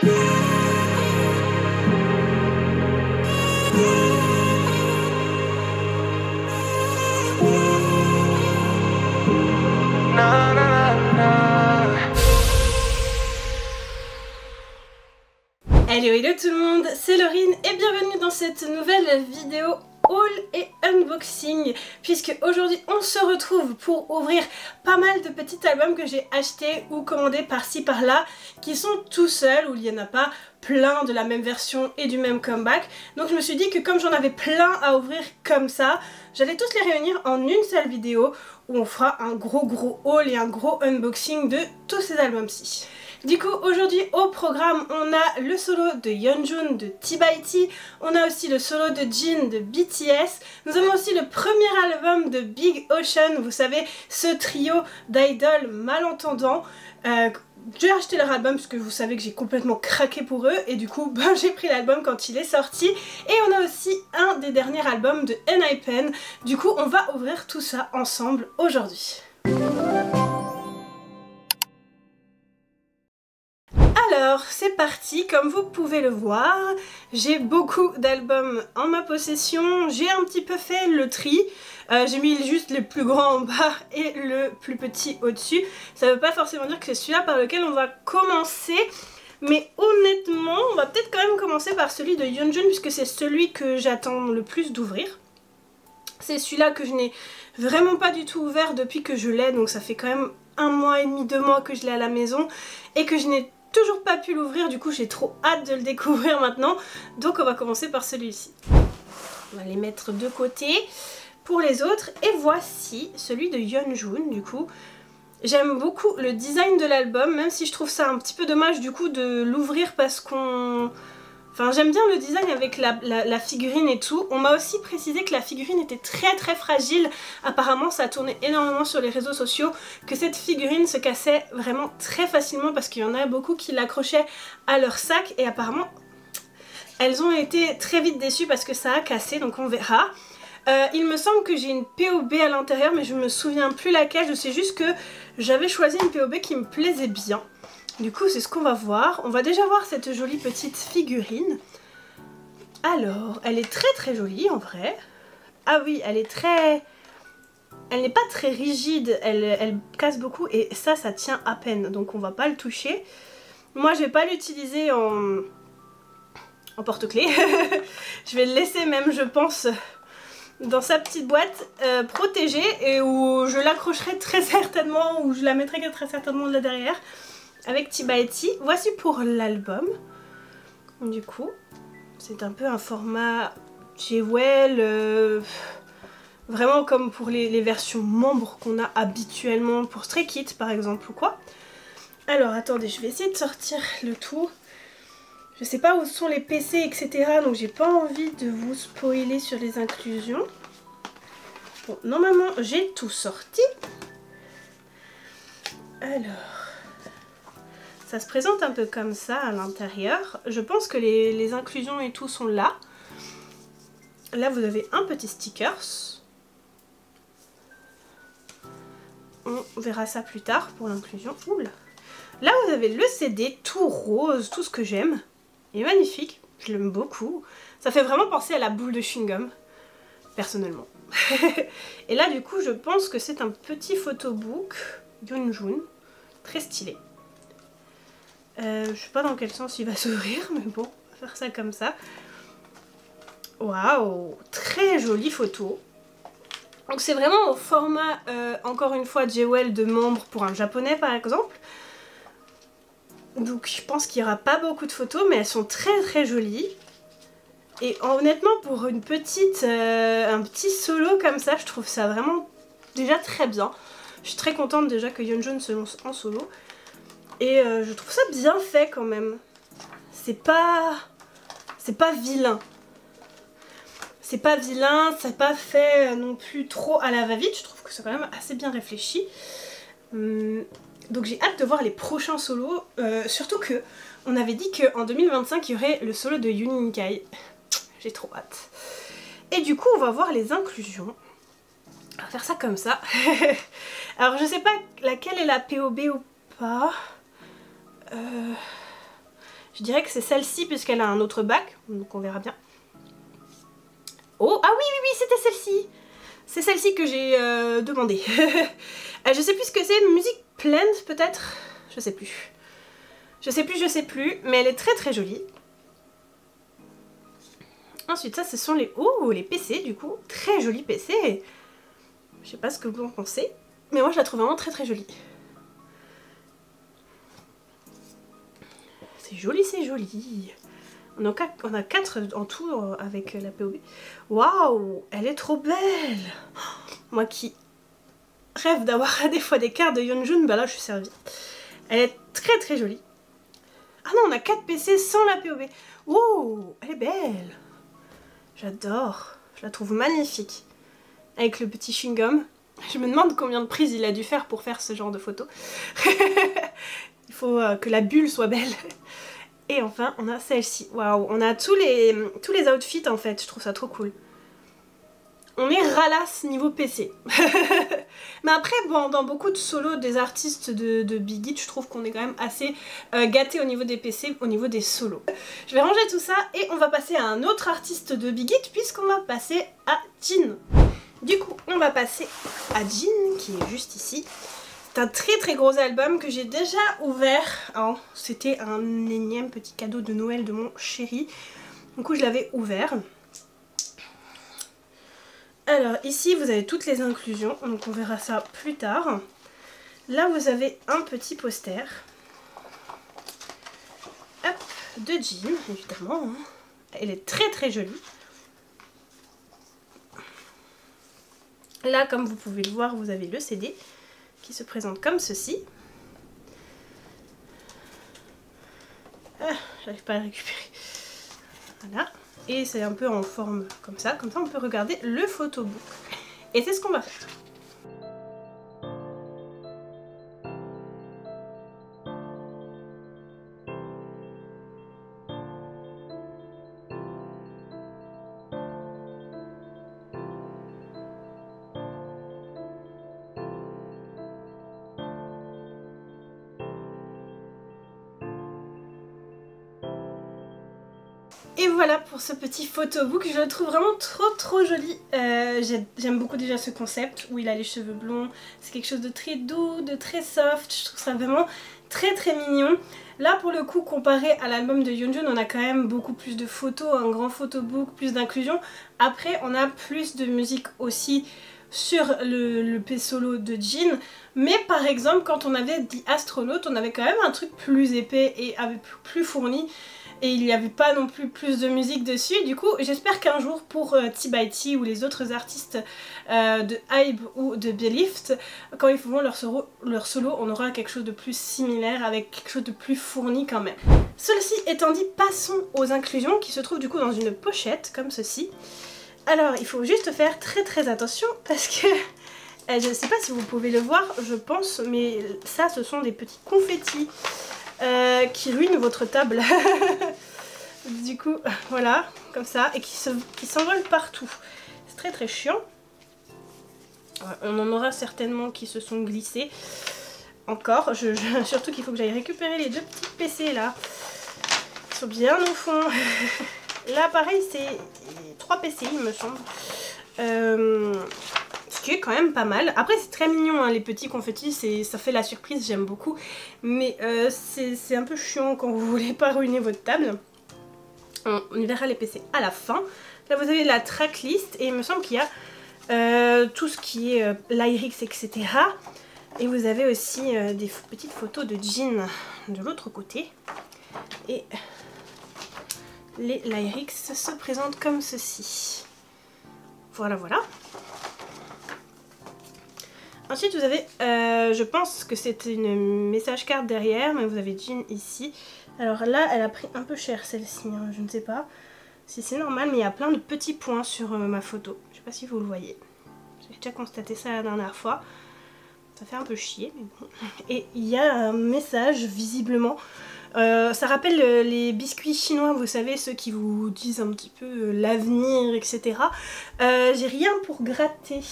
Hello tout le monde, c'est Laurine et bienvenue dans cette nouvelle vidéo haul et unboxing, puisque aujourd'hui on se retrouve pour ouvrir pas mal de petits albums que j'ai achetés ou commandés par-ci par-là, qui sont tout seuls, où il n'y en a pas plein de la même version et du même comeback. Donc je me suis dit que comme j'en avais plein à ouvrir comme ça, j'allais tous les réunir en une seule vidéo où on fera un gros haul et un gros unboxing de tous ces albums-ci. Du coup aujourd'hui au programme on a le solo de Yeonjun de T-by-T, on a aussi le solo de Jin de BTS, nous avons aussi le premier album de Big Ocean, vous savez ce trio d'idoles malentendants. J'ai acheté leur album parce que vous savez que j'ai complètement craqué pour eux et du coup j'ai pris l'album quand il est sorti. Et on a aussi un des derniers albums de ENHYPEN, du coup on va ouvrir tout ça ensemble aujourd'hui. Alors c'est parti, comme vous pouvez le voir, j'ai beaucoup d'albums en ma possession, j'ai un petit peu fait le tri, j'ai mis juste le plus grand en bas et le plus petit au-dessus. Ça veut pas forcément dire que c'est celui-là par lequel on va commencer, mais honnêtement on va peut-être quand même commencer par celui de Yeonjun puisque c'est celui que j'attends le plus d'ouvrir. C'est celui-là que je n'ai vraiment pas du tout ouvert depuis que je l'ai, donc ça fait quand même 1 mois et demi, 2 mois que je l'ai à la maison et que je n'ai toujours pas pu l'ouvrir, du coup j'ai trop hâte de le découvrir maintenant, donc on va commencer par celui-ci. On va les mettre de côté pour les autres, et voici celui de Yeonjun. Du coup j'aime beaucoup le design de l'album, même si je trouve ça un petit peu dommage du coup de l'ouvrir parce qu'on... Enfin j'aime bien le design avec la figurine et tout. On m'a aussi précisé que la figurine était très fragile. Apparemment ça tournait énormément sur les réseaux sociaux, que cette figurine se cassait vraiment très facilement parce qu'il y en a beaucoup qui l'accrochaient à leur sac et apparemment elles ont été très vite déçues parce que ça a cassé, donc on verra. Il me semble que j'ai une POB à l'intérieur mais je me souviens plus laquelle, je sais juste que j'avais choisi une POB qui me plaisait bien. Du coup c'est ce qu'on va voir. On va déjà voir cette jolie petite figurine. Alors elle est très jolie en vrai. Ah oui, elle est très... Elle n'est pas très rigide, elle casse beaucoup et ça tient à peine, donc on va pas le toucher. Moi je vais pas l'utiliser en porte-clés. Je vais le laisser même je pense dans sa petite boîte protégée, et où je l'accrocherai très certainement, ou je la mettrai très certainement là derrière avec T-by-T. Voici pour l'album. Du coup c'est un peu un format Jewel, vraiment comme pour les versions membres qu'on a habituellement pour Stray Kids par exemple ou quoi. Alors attendez, je vais essayer de sortir le tout. Je sais pas où sont les PC etc, donc j'ai pas envie de vous spoiler sur les inclusions. Bon, normalement j'ai tout sorti. Alors ça se présente un peu comme ça à l'intérieur. Je pense que les inclusions et tout sont là. Là vous avez un petit stickers. On verra ça plus tard pour l'inclusion. Oula. Là vous avez le CD tout rose, tout ce que j'aime. Il est magnifique, je l'aime beaucoup. Ça fait vraiment penser à la boule de chewing-gum, personnellement. Et là du coup je pense que c'est un petit photobook Yeonjun, très stylé. Je sais pas dans quel sens il va s'ouvrir, mais bon, on va faire ça comme ça. Waouh, très jolie photo. Donc c'est vraiment au format, encore une fois, Jewel de membre pour un japonais par exemple. Donc je pense qu'il n'y aura pas beaucoup de photos, mais elles sont très jolies. Et honnêtement pour une petite, un petit solo comme ça, je trouve ça vraiment déjà très bien. Je suis très contente déjà que Yeonjun se lance en solo. Et je trouve ça bien fait quand même. C'est pas vilain. C'est pas vilain, c'est pas fait non plus trop à la va-vite. Je trouve que c'est quand même assez bien réfléchi. Donc j'ai hâte de voir les prochains solos. Surtout que on avait dit qu'en 2025 il y aurait le solo de Yuninkai. J'ai trop hâte. Et du coup on va voir les inclusions. On va faire ça comme ça. Alors je sais pas laquelle est la POB ou pas. Je dirais que c'est celle-ci puisqu'elle a un autre bac, donc on verra bien. Oh, ah oui, oui, oui, c'était celle-ci. C'est celle-ci que j'ai demandé. Je sais plus ce que c'est, Music Plant peut-être? Je sais plus. Je sais plus, mais elle est très très jolie. Ensuite, ça, ce sont les... Oh, les PC, du coup. Très jolie PC. Je sais pas ce que vous en pensez, mais moi, je la trouve vraiment très très jolie. C'est joli, c'est joli. On a 4 en tout avec la POB. Waouh, elle est trop belle. Moi qui rêve d'avoir des fois des cartes de Yeonjun, bah là, je suis servie. Elle est très très jolie. Ah non, on a 4 PC sans la POB. Oh, elle est belle. J'adore. Je la trouve magnifique. Avec le petit chewing-gum. Je me demande combien de prises il a dû faire pour faire ce genre de photo. Il faut que la bulle soit belle. Et enfin, on a celle-ci. Waouh, on a tous les outfits en fait. Je trouve ça trop cool. On est ralasse niveau PC. Mais après, bon, dans beaucoup de solos des artistes de Big Hit, je trouve qu'on est quand même assez gâté au niveau des PC, au niveau des solos. Je vais ranger tout ça et on va passer à un autre artiste de Big Hit puisqu'on va passer à Jin. Du coup, on va passer à Jin qui est juste ici. C'est un très très gros album que j'ai déjà ouvert. Oh, c'était un énième petit cadeau de Noël de mon chéri. Du coup, je l'avais ouvert. Alors ici vous avez toutes les inclusions, donc on verra ça plus tard. Là vous avez un petit poster. Hop, de Jin évidemment. Elle est très très jolie. Là comme vous pouvez le voir vous avez le CD qui se présente comme ceci. Ah, j'arrive pas à le récupérer. Voilà. Et c'est un peu en forme comme ça on peut regarder le photobook. Et c'est ce qu'on va faire. Et voilà pour ce petit photobook, je le trouve vraiment trop joli. J'aime beaucoup déjà ce concept où il a les cheveux blonds, c'est quelque chose de très doux, de très soft, je trouve ça vraiment très très mignon. Là pour le coup comparé à l'album de Yeonjun on a quand même beaucoup plus de photos, un grand photobook, plus d'inclusion. Après on a plus de musique aussi sur le P solo de Jin, mais par exemple quand on avait The Astronaut on avait quand même un truc plus épais et plus fourni. Et il n'y avait pas non plus de musique dessus. Du coup, j'espère qu'un jour pour T by T ou les autres artistes de Hybe ou de Belift, quand ils feront leur solo, on aura quelque chose de plus similaire avec quelque chose de plus fourni quand même. Ceci étant dit, passons aux inclusions qui se trouvent du coup dans une pochette comme ceci. Alors, il faut juste faire très attention parce que je ne sais pas si vous pouvez le voir, je pense, mais ça, ce sont des petits confettis. Qui ruine votre table. Du coup, voilà, comme ça, et qui s'envolent partout. C'est très chiant. On en aura certainement qui se sont glissés. Encore, surtout qu'il faut que j'aille récupérer les 2 petits PC là. Ils sont bien au fond. Là, pareil, c'est 3 PC, il me semble. Ce qui est quand même pas mal. Après c'est très mignon hein, les petits confettis, ça fait la surprise, j'aime beaucoup. Mais c'est un peu chiant quand vous voulez pas ruiner votre table. On verra les PC à la fin. Là vous avez la tracklist et il me semble qu'il y a tout ce qui est lyrics etc. Et vous avez aussi des petites photos de Jin de l'autre côté. Et les lyrics se présentent comme ceci. Voilà. Ensuite vous avez, je pense que c'est une message carte derrière, mais vous avez Jin ici. Alors là elle a pris un peu cher celle-ci, hein, je ne sais pas si c'est normal, mais il y a plein de petits points sur ma photo. Je sais pas si vous le voyez. J'ai déjà constaté ça la dernière fois. Ça fait un peu chier, mais bon. Et il y a un message visiblement. Ça rappelle les biscuits chinois, vous savez, ceux qui vous disent un petit peu l'avenir, etc. J'ai rien pour gratter.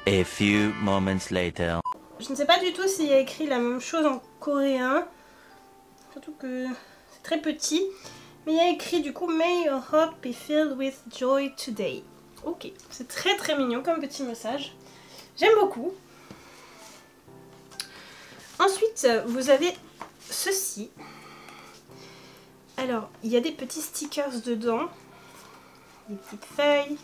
A few moments later. Je ne sais pas du tout s'il y a écrit la même chose en coréen. Surtout que très petit. Mais il y a écrit du coup May your heart be filled with joy today. Ok, c'est très très mignon comme petit message. J'aime beaucoup. Ensuite, vous avez ceci. Alors, il y a des petits stickers dedans. Des petites feuilles.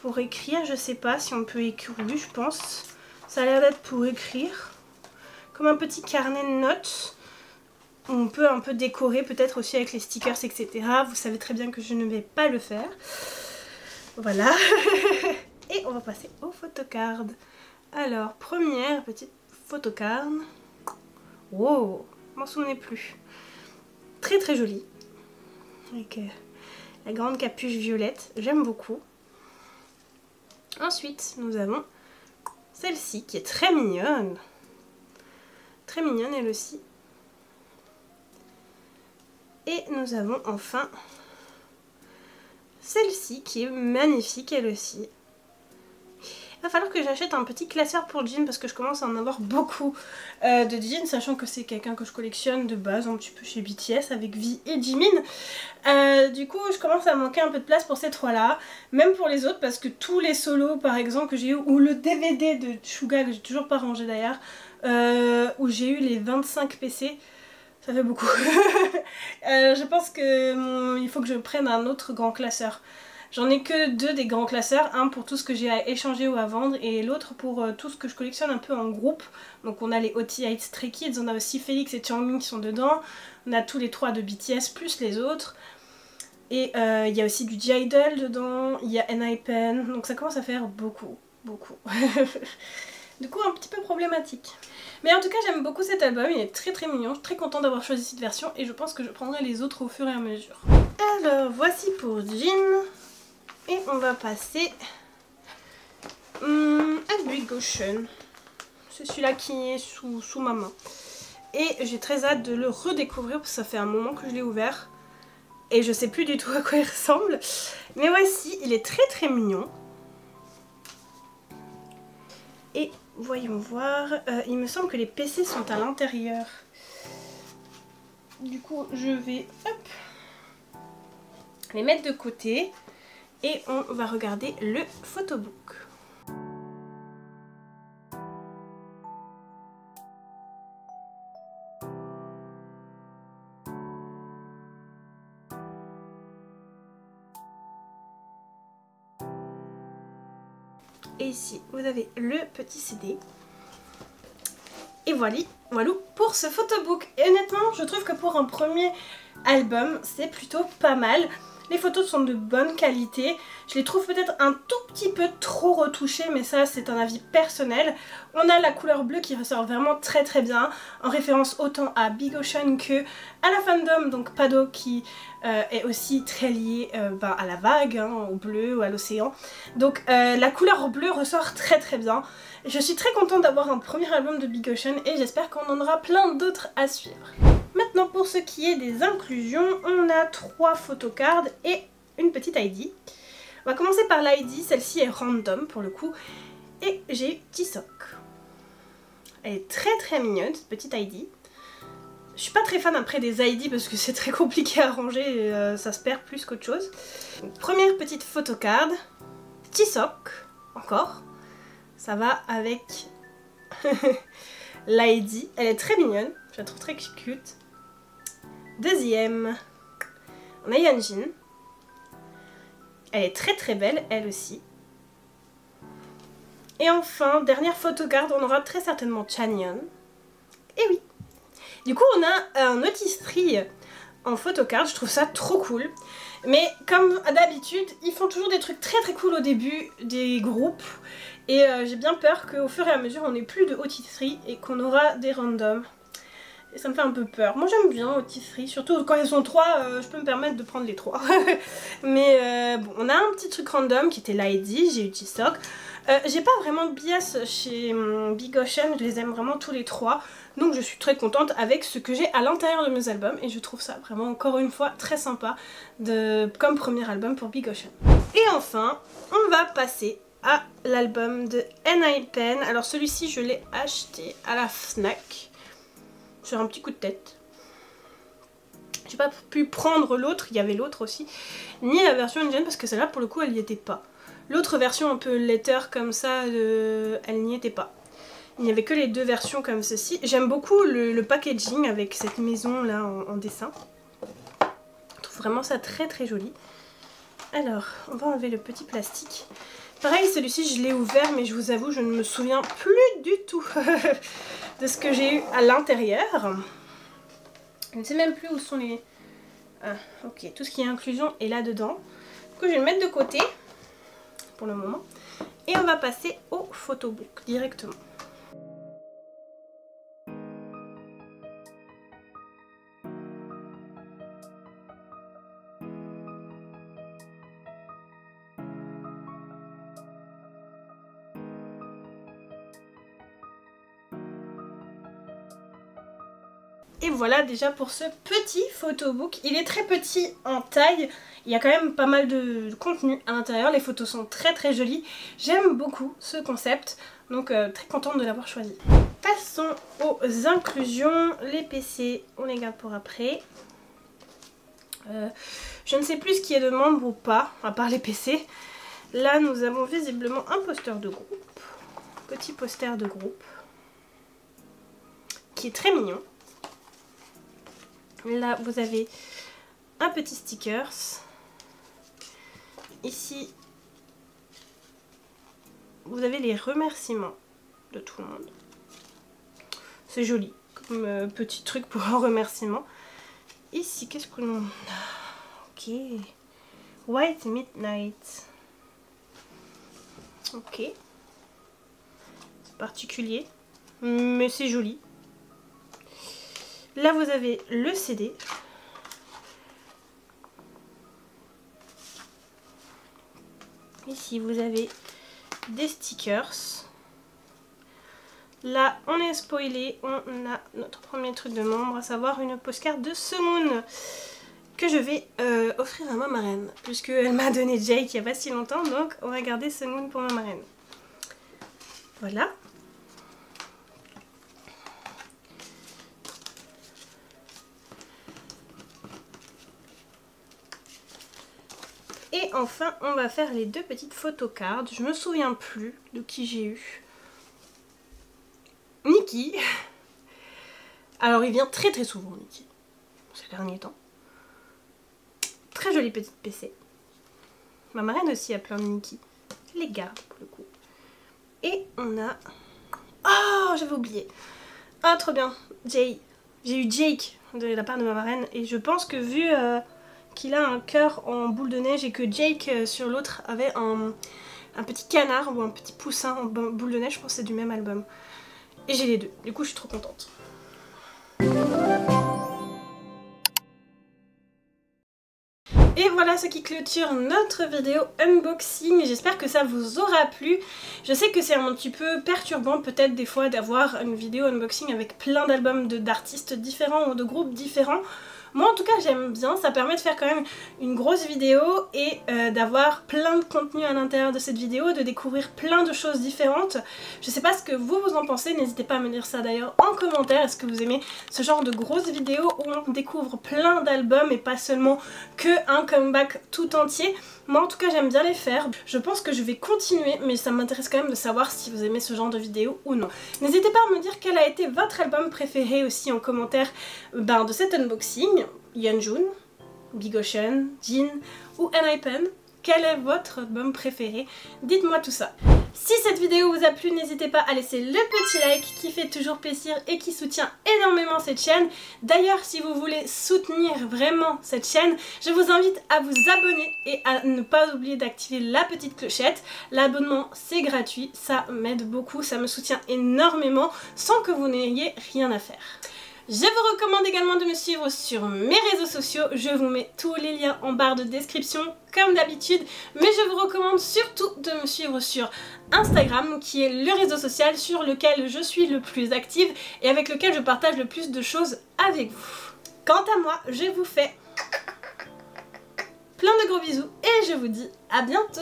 Pour écrire, je sais pas si on peut écrire. Oui, je pense. Ça a l'air d'être pour écrire. Comme un petit carnet de notes. On peut un peu décorer peut-être aussi avec les stickers, etc. Vous savez très bien que je ne vais pas le faire. Voilà. Et on va passer aux photocards. Alors, première petite photocard. Wow, je m'en souvenais plus. Très très jolie. Avec la grande capuche violette. J'aime beaucoup. Ensuite, nous avons celle-ci qui est très mignonne. Très mignonne elle aussi. Et nous avons enfin celle-ci qui est magnifique elle aussi. Il va falloir que j'achète un petit classeur pour jeans parce que je commence à en avoir beaucoup de jeans, sachant que c'est quelqu'un que je collectionne de base un petit peu chez BTS avec V et Jimin. Du coup je commence à manquer un peu de place pour ces trois là, même pour les autres parce que tous les solos par exemple que j'ai eu, ou le DVD de Suga que j'ai toujours pas rangé d'ailleurs, où j'ai eu les 25 PC. Ça fait beaucoup. Je pense que il faut que je prenne un autre grand classeur. J'en ai que deux des grands classeurs, un pour tout ce que j'ai à échanger ou à vendre et l'autre pour tout ce que je collectionne un peu en groupe. Donc on a les OT8 Stray Kids, on a aussi Félix et Changmin qui sont dedans, on a tous les trois de BTS plus les autres. Et il y a aussi du J-Idol dedans, il y a NIPEN, donc ça commence à faire beaucoup. Du coup un petit peu problématique. Mais en tout cas j'aime beaucoup cet album, il est très très mignon, je suis très contente d'avoir choisi cette version et je pense que je prendrai les autres au fur et à mesure. Alors voici pour Jin. Et on va passer à Big Ocean. C'est celui-là qui est sous ma main. Et j'ai très hâte de le redécouvrir parce que ça fait un moment que je l'ai ouvert. Et je sais plus du tout à quoi il ressemble. Mais voici, il est très très mignon. Et voyons voir, il me semble que les PC sont à l'intérieur. Du coup, je vais les mettre de côté. Et on va regarder le photobook. Et ici, vous avez le petit CD. Et voilà pour ce photobook. Et honnêtement, je trouve que pour un premier album, c'est plutôt pas mal. Les photos sont de bonne qualité. Je les trouve peut-être un tout petit peu trop retouchées, mais ça c'est un avis personnel. On a la couleur bleue qui ressort vraiment très très bien, en référence autant à Big Ocean que à la fandom, donc Pado qui est aussi très lié à la vague, hein, au bleu ou à l'océan. Donc la couleur bleue ressort très très bien. Je suis très contente d'avoir un premier album de Big Ocean et j'espère qu'on en aura plein d'autres à suivre. Maintenant pour ce qui est des inclusions, on a 3 photocards et une petite ID. On va commencer par l'ID, celle-ci est random pour le coup. Et j'ai eu T-Sock. Elle est très très mignonne cette petite ID. Je suis pas très fan après des ID parce que c'est très compliqué à ranger et ça se perd plus qu'autre chose. Donc, première petite photocard, T-Sock, encore. Ça va avec l'ID, elle est très mignonne, je la trouve très cute. Deuxième, on a Yeonjin. Elle est très très belle, elle aussi. Et enfin, dernière photocard, on aura très certainement Chanyeon. Et oui. Du coup, on a un noticerie en photocard, je trouve ça trop cool. Mais comme d'habitude, ils font toujours des trucs très très cool au début des groupes. Et j'ai bien peur qu'au fur et à mesure, on n'ait plus de noticerie et qu'on aura des randoms. Et ça me fait un peu peur. Moi j'aime bien Otisserie, surtout quand elles sont 3, je peux me permettre de prendre les 3. Mais bon, on a un petit truc random qui était l'ID, j'ai eu T-Sock. J'ai pas vraiment de bias chez Big Ocean, je les aime vraiment tous les 3. Donc je suis très contente avec ce que j'ai à l'intérieur de mes albums. Et je trouve ça vraiment encore une fois très sympa comme premier album pour Big Ocean. Et enfin, on va passer à l'album de NIPEN. Alors celui-ci je l'ai acheté à la Fnac. Sur un petit coup de tête. J'ai pas pu prendre l'autre, il y avait l'autre aussi, ni la version InGen parce que celle-là pour le coup elle n'y était pas. L'autre version un peu letter comme ça, elle n'y était pas. Il n'y avait que les deux versions comme ceci. J'aime beaucoup le packaging avec cette maison là en dessin. Je trouve vraiment ça très très joli. Alors, on va enlever le petit plastique. Pareil, celui-ci je l'ai ouvert mais je vous avoue je ne me souviens plus du tout de ce que j'ai eu à l'intérieur. Je ne sais même plus où sont les... Ah, ok, tout ce qui est inclusion est là-dedans. Du coup, je vais le mettre de côté pour le moment. Et on va passer au photobook directement. Et voilà déjà pour ce petit photobook. Il est très petit en taille. Il y a quand même pas mal de contenu à l'intérieur. Les photos sont très très jolies. J'aime beaucoup ce concept. Donc très contente de l'avoir choisi. Passons aux inclusions. Les PC, on les garde pour après. Je ne sais plus ce qui est de membre ou pas, à part les PC. Là nous avons visiblement un poster de groupe. Petit poster de groupe. Qui est très mignon. Là, vous avez un petit stickers. Ici, vous avez les remerciements de tout le monde. C'est joli, comme petit truc pour un remerciement. Ici, qu'est-ce que l'on a? Ok. White Midnight. Ok. C'est particulier, mais c'est joli. Là, vous avez le CD. Ici, vous avez des stickers. Là, on est spoilé. On a notre premier truc de membre, à savoir une postcard de Semoon que je vais offrir à ma marraine. Puisqu'elle m'a donné Jake il n'y a pas si longtemps. Donc, on va garder Semoon pour ma marraine. Voilà. Et enfin, on va faire les deux petites photocards. Je me souviens plus de qui j'ai eu. Nikki. Alors, il vient très très souvent, Nikki, ces derniers temps. Très jolie petite PC. Ma marraine aussi a plein de Nikki. Je les garde pour le coup. Et on a... Oh, j'avais oublié. Ah, trop bien. Jay. J'ai eu Jake de la part de ma marraine. Et je pense que vu... qu'il a un cœur en boule de neige et que Jake sur l'autre avait un petit canard ou un petit poussin en boule de neige, je pense que c'est du même album. Et j'ai les deux, du coup je suis trop contente. Et voilà ce qui clôture notre vidéo unboxing. J'espère que ça vous aura plu. Je sais que c'est un petit peu perturbant peut-être des fois d'avoir une vidéo unboxing avec plein d'albums d'artistes différents ou de groupes différents. Moi en tout cas j'aime bien, ça permet de faire quand même une grosse vidéo et d'avoir plein de contenu à l'intérieur de cette vidéo, de découvrir plein de choses différentes. Je sais pas ce que vous en pensez, n'hésitez pas à me dire ça d'ailleurs en commentaire. Est-ce que vous aimez ce genre de grosses vidéos où on découvre plein d'albums et pas seulement qu'un comeback tout entier? Moi en tout cas j'aime bien les faire. Je pense que je vais continuer, mais ça m'intéresse quand même de savoir si vous aimez ce genre de vidéo ou non. N'hésitez pas à me dire quel a été votre album préféré aussi en commentaire de cet unboxing. Yeonjun, Big Ocean, Jin ou ENHYPEN. Quel est votre album préféré? Dites-moi tout ça. Si cette vidéo vous a plu, n'hésitez pas à laisser le petit like qui fait toujours plaisir et qui soutient énormément cette chaîne. D'ailleurs, si vous voulez soutenir vraiment cette chaîne, je vous invite à vous abonner et à ne pas oublier d'activer la petite clochette. L'abonnement, c'est gratuit, ça m'aide beaucoup, ça me soutient énormément sans que vous n'ayez rien à faire. Je vous recommande également de me suivre sur mes réseaux sociaux, je vous mets tous les liens en barre de description comme d'habitude, mais je vous recommande surtout de me suivre sur Instagram qui est le réseau social sur lequel je suis le plus active et avec lequel je partage le plus de choses avec vous. Quant à moi, je vous fais plein de gros bisous et je vous dis à bientôt.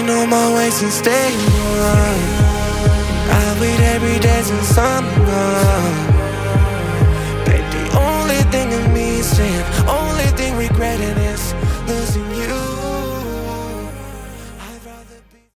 been on my way since day one. I wait every day since I'm gone.